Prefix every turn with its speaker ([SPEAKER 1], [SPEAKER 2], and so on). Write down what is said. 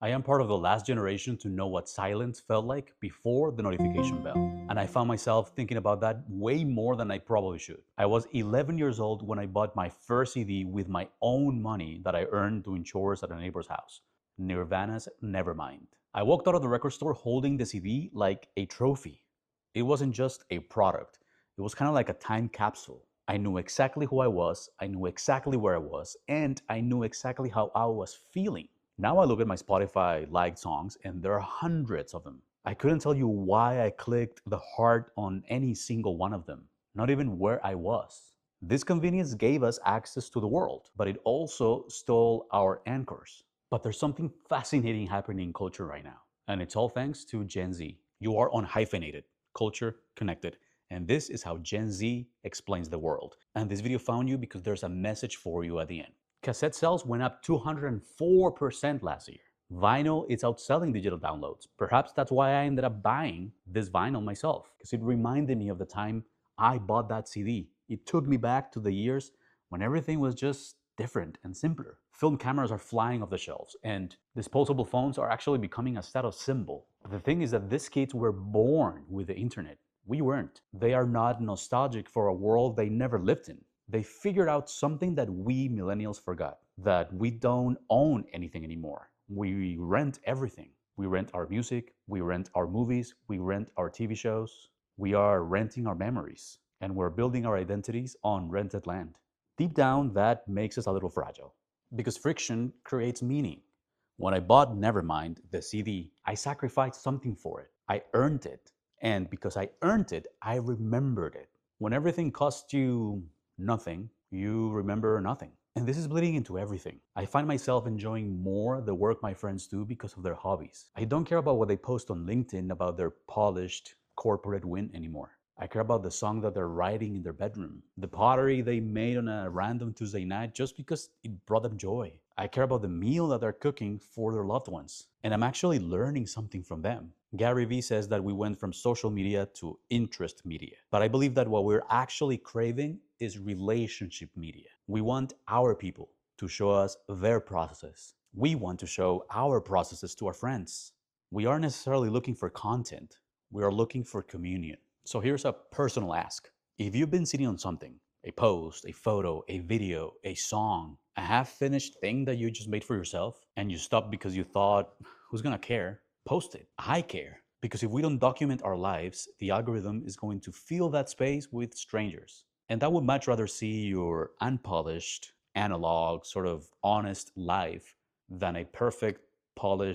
[SPEAKER 1] I am part of the last generation to know what silence felt like before the notification bell. And I found myself thinking about that way more than I probably should. I was 11 years old when I bought my first CD with my own money that I earned doing chores at a neighbor's house. Nirvana's Nevermind. I walked out of the record store holding the CD like a trophy. It wasn't just a product, it was kind of like a time capsule. I knew exactly who I was, I knew exactly where I was, and I knew exactly how I was feeling. Now I look at my Spotify liked songs and there are hundreds of them. I couldn't tell you why I clicked the heart on any single one of them, not even where I was. This convenience gave us access to the world, but it also stole our anchors. But there's something fascinating happening in culture right now, and it's all thanks to Gen Z. You are unhyphenated, culture connected, and this is how Gen Z explains the world. And this video found you because there's a message for you at the end. Cassette sales went up 204% last year. Vinyl is outselling digital downloads. Perhaps that's why I ended up buying this vinyl myself, because it reminded me of the time I bought that CD. It took me back to the years when everything was just different and simpler. Film cameras are flying off the shelves, and disposable phones are actually becoming a status symbol. But the thing is that these kids were born with the internet. We weren't. They are not nostalgic for a world they never lived in. They figured out something that we millennials forgot, that we don't own anything anymore. We rent everything. We rent our music, we rent our movies, we rent our TV shows. We are renting our memories, and we're building our identities on rented land. Deep down, that makes us a little fragile because friction creates meaning. When I bought Nevermind, the CD, I sacrificed something for it. I earned it. And because I earned it, I remembered it. When everything costs you nothing, you remember nothing. And this is bleeding into everything. I find myself enjoying more the work my friends do because of their hobbies. I don't care about what they post on LinkedIn about their polished corporate win anymore. I care about the song that they're writing in their bedroom, the pottery they made on a random Tuesday night just because it brought them joy. I care about the meal that they're cooking for their loved ones. And I'm actually learning something from them. Gary Vee says that we went from social media to interest media. But I believe that what we're actually craving is relationship media. We want our people to show us their processes. We want to show our processes to our friends. We aren't necessarily looking for content, we are looking for communion. So here's a personal ask. If you've been sitting on something, a post, a photo, a video, a song, a half finished thing that you just made for yourself, and you stopped because you thought, who's gonna care? Post it. I care. Because if we don't document our lives, the algorithm is going to fill that space with strangers. And I would much rather see your unpolished, analog, sort of honest life than a perfect, polished,